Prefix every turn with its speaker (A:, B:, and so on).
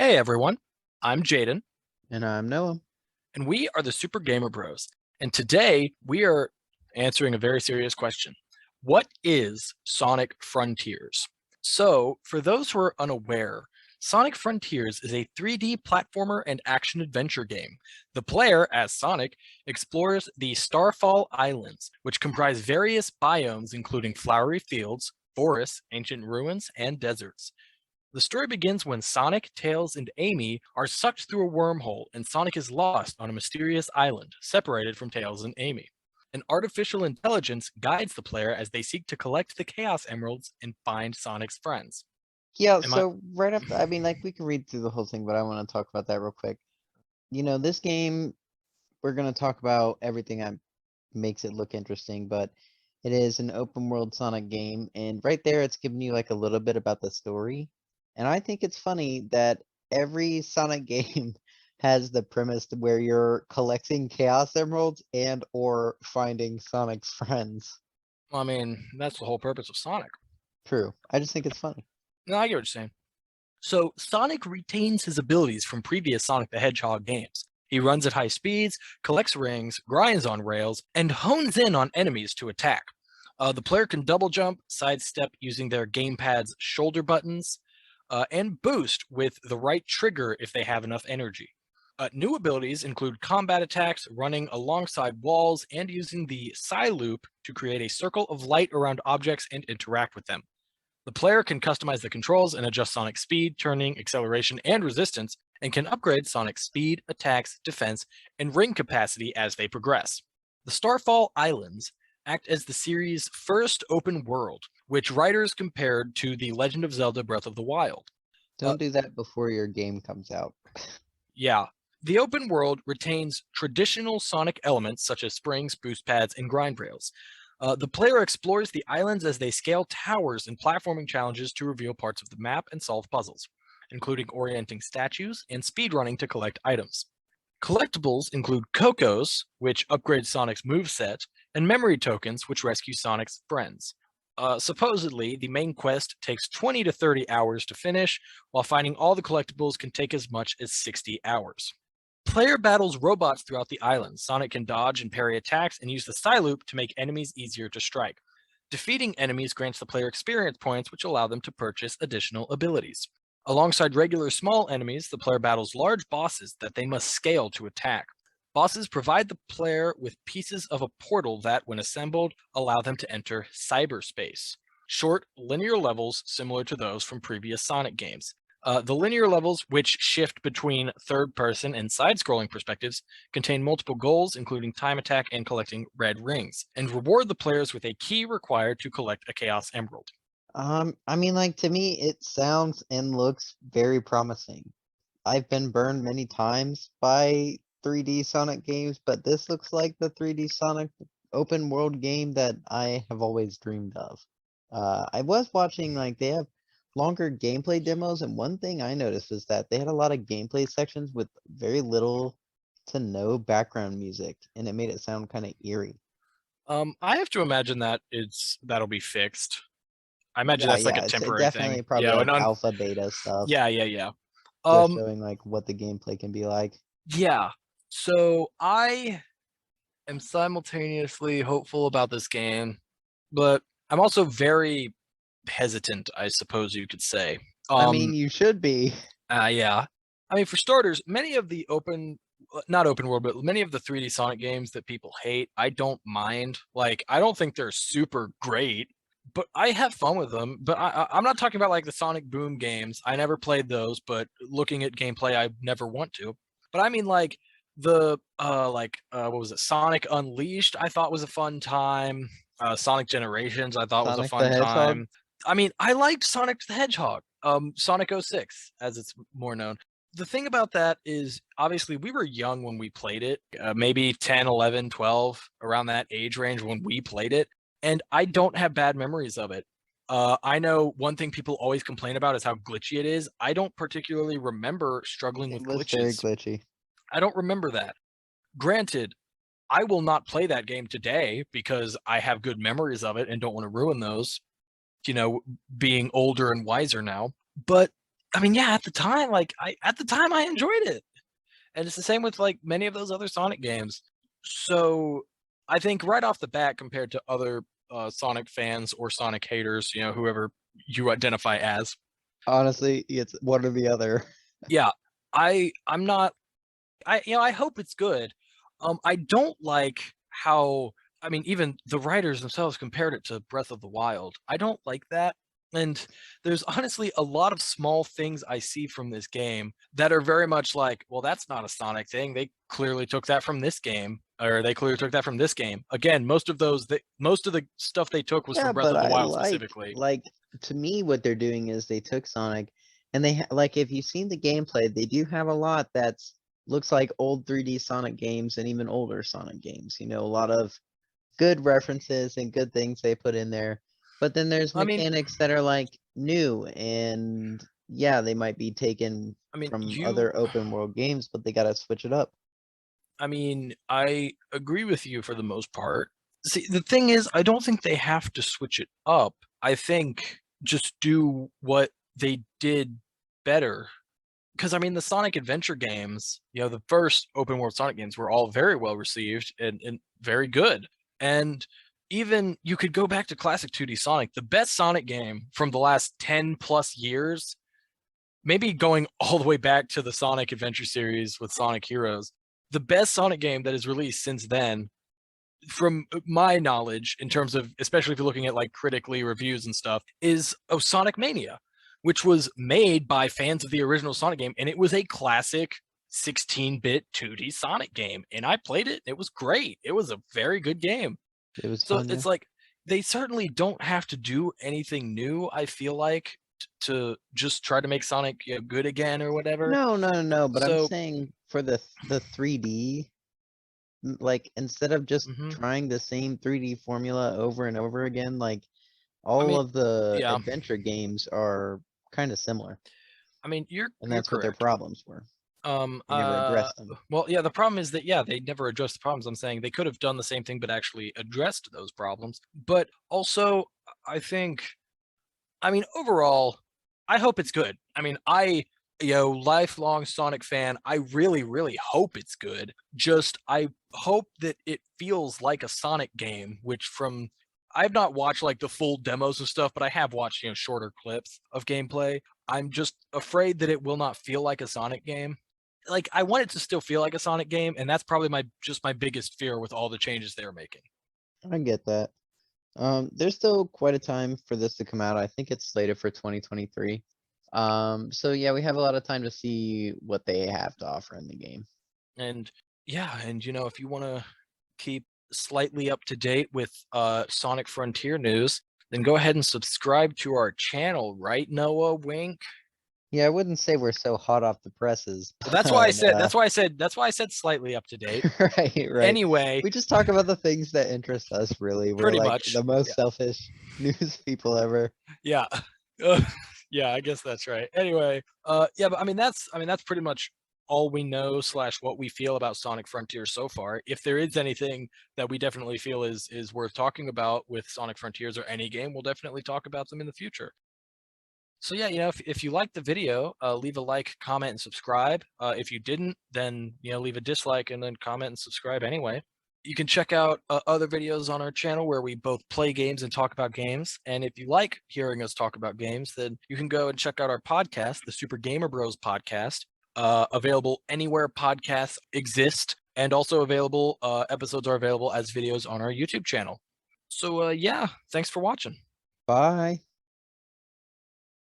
A: Hey everyone, I'm Jaden,
B: And I'm Noah.
A: and we are the Super Gamer Bros. And today we are answering a very serious question. What is Sonic Frontiers? So, for those who are unaware, Sonic Frontiers is a 3D platformer and action adventure game. The player, as Sonic, explores the Starfall Islands, which comprise various biomes including flowery fields, forests, ancient ruins, and deserts. The story begins when Sonic, Tails, and Amy are sucked through a wormhole, and Sonic is lost on a mysterious island, separated from Tails and Amy. An artificial intelligence guides the player as they seek to collect the Chaos Emeralds and find Sonic's friends.
B: Yeah,
A: Am I?
B: so right after, we can read through the whole thing, but I want to talk about that real quick. This game, we're going to talk about everything that makes it look interesting, but it is an open world Sonic game. And right there, it's giving you like a little bit about the story. And I think it's funny that every Sonic game has the premise to where you're collecting Chaos Emeralds and or finding Sonic's friends.
A: I mean, that's the whole purpose of Sonic.
B: True. I just think it's funny.
A: No, I get what you're saying. So, Sonic retains his abilities from previous Sonic the Hedgehog games. He runs at high speeds, collects rings, grinds on rails, and hones in on enemies to attack. The player can double jump, sidestep using their gamepad's shoulder buttons, and boost with the right trigger if they have enough energy. New abilities include combat attacks, running alongside walls, and using the Psy Loop to create a circle of light around objects and interact with them. The player can customize the controls and adjust Sonic's speed, turning, acceleration, and resistance, and can upgrade Sonic's speed, attacks, defense, and ring capacity as they progress. The Starfall Islands act as the series' first open world, which writers compared to The Legend of Zelda Breath of the Wild. Uh,
B: Don't do that before your game comes out.
A: yeah, the open world retains traditional Sonic elements such as springs, boost pads, and grind rails. The player explores the islands as they scale towers and platforming challenges to reveal parts of the map and solve puzzles, including orienting statues and speedrunning to collect items. Collectibles include Cocos, which upgrades Sonic's moveset, and memory tokens, which rescue Sonic's friends. Supposedly, the main quest takes 20 to 30 hours to finish, while finding all the collectibles can take as much as 60 hours. Player battles robots throughout the island. Sonic can dodge and parry attacks and use the Psy Loop to make enemies easier to strike. Defeating enemies grants the player experience points, which allow them to purchase additional abilities. Alongside regular small enemies, the player battles large bosses that they must scale to attack. Bosses provide the player with pieces of a portal that, when assembled, allow them to enter cyberspace. Short, linear levels similar to those from previous Sonic games. The linear levels, which shift between third person and side scrolling perspectives, contain multiple goals, including time attack and collecting red rings, and reward the players with a key required to collect a Chaos Emerald.
B: To me, it sounds and looks very promising. I've been burned many times by 3D Sonic games, but this looks like the 3D Sonic open world game that I have always dreamed of. I was watching, like, they have longer gameplay demos, and one thing I noticed was that they had a lot of gameplay sections with very little to no background music, and it made it sound kind of eerie.
A: I have to imagine that that'll be fixed. I imagine
B: Yeah,
A: that's like a
B: yeah, it's
A: temporary
B: definitely
A: thing.
B: probably
A: Yeah,
B: like alpha beta stuff,
A: yeah.
B: just
A: Um,
B: showing like what the gameplay can be like.
A: yeah. So I am simultaneously hopeful about this game, but I'm also very hesitant, I suppose you could say.
B: I
A: Um,
B: mean, you should be.
A: yeah. I mean, for starters, many of the not open world, but many of the 3D Sonic games that people hate, I don't mind. Like, I don't think they're super great, but I have fun with them. But I'm not talking about like the Sonic Boom games. I never played those, but looking at gameplay, I never want to. But I mean, like what was it? Sonic Unleashed, I thought was a fun time. Sonic Generations, I thought was a
B: Sonic the
A: fun
B: Hedgehog.
A: time. I mean, I liked Sonic the Hedgehog, Sonic '06, as it's more known. The thing about that is, obviously, we were young when we played it, maybe 10, 11, 12, around that age range when we played it, and I don't have bad memories of it. I know one thing people always complain about is how glitchy it is. I don't particularly remember struggling
B: It
A: with
B: was very
A: glitches.
B: glitchy.
A: I don't remember that. Granted, I will not play that game today because I have good memories of it and don't want to ruin those, you know, being older and wiser now. But I mean, yeah, at the time, like at the time I enjoyed it. And it's the same with like many of those other Sonic games. So I think right off the bat, compared to other Sonic fans or Sonic haters, whoever you identify as,
B: Honestly, it's one or the other.
A: yeah, I'm not. I hope it's good. I don't like how, I mean, even the writers themselves compared it to Breath of the Wild. I don't like that. And there's honestly a lot of small things I see from this game that are very much like, well, that's not a Sonic thing. They clearly took that from this game, or they clearly took that from this game. Again, most of the stuff they took was
B: Yeah,
A: from Breath
B: but
A: of the
B: I
A: Wild specifically.
B: like to me what they're doing is they took Sonic and like if you've seen the gameplay, they do have a lot that's looks like old 3D Sonic games and even older Sonic games. You know, a lot of good references and good things they put in there. But then there's
A: I mean,
B: mechanics that are like new and yeah, they might be taken
A: I mean,
B: from
A: you
B: other open world games, but they gotta switch it up.
A: I mean, I agree with you for the most part. See, the thing is, I don't think they have to switch it up. I think just do what they did better. Because I mean, the Sonic Adventure games, the first open world Sonic games were all very well received and very good. And even you could go back to classic 2D Sonic, the best Sonic game from the last 10 plus years, maybe going all the way back to the Sonic Adventure series with Sonic Heroes, the best Sonic game that is released since then, from my knowledge, in terms of, especially if you're looking at like critically reviews and stuff, is Sonic Mania, which was made by fans of the original Sonic game, and it was a classic 16-bit 2D Sonic game. And I played it; it was great. It was a very good game.
B: It was
A: So
B: fun, yeah.
A: it's like they certainly don't have to do anything new. I feel like to just try to make Sonic good again or whatever.
B: No, no, no, no, but I'm
A: So,
B: saying for the 3D, like instead of just
A: mhm.
B: trying the same 3D formula over and over again, like
A: I
B: all
A: mean,
B: of the
A: yeah.
B: adventure games are kind of similar,
A: I mean,
B: and
A: you're
B: that's what their
A: correct.
B: problems were.
A: Um,
B: They never
A: uh,
B: addressed them.
A: well, yeah, the problem is that, yeah, they never addressed the problems. I'm saying they could have done the same thing, but actually addressed those problems. But also, I think, I mean, overall, I hope it's good. I mean, lifelong Sonic fan, I really, really hope it's good. Just, I hope that it feels like a Sonic game, which I've not watched like the full demos and stuff, but I have watched, shorter clips of gameplay. I'm just afraid that it will not feel like a Sonic game. Like, I want it to still feel like a Sonic game, and that's probably my biggest fear with all the changes they're making.
B: I get that. There's still quite a time for this to come out. I think it's slated for 2023. So yeah, we have a lot of time to see what they have to offer in the game.
A: And yeah, and if you want to keep slightly up to date with Sonic Frontier news, then go ahead and subscribe to our channel, right, Noah? Wink.
B: Yeah, I wouldn't say we're so hot off the presses,
A: Well, that's why I
B: but
A: said that's why I said slightly up to date.
B: right, right.
A: Anyway,
B: We just talk about the things that interest us, really. We're
A: pretty
B: like
A: much.
B: the most selfish news people ever.
A: Yeah. Yeah, I guess that's right. Anyway, yeah, but I mean that's pretty much all we know slash what we feel about Sonic Frontiers so far. If there is anything that we definitely feel is worth talking about with Sonic Frontiers or any game, we'll definitely talk about them in the future. So yeah, if you liked the video, leave a like, comment, and subscribe. If you didn't, then leave a dislike and then comment and subscribe anyway. You can check out other videos on our channel where we both play games and talk about games. And if you like hearing us talk about games, then you can go and check out our podcast, the Super Gamer Bros podcast, available anywhere podcasts exist, and also available. Episodes are available as videos on our YouTube channel. So yeah, thanks for watching.
B: Bye.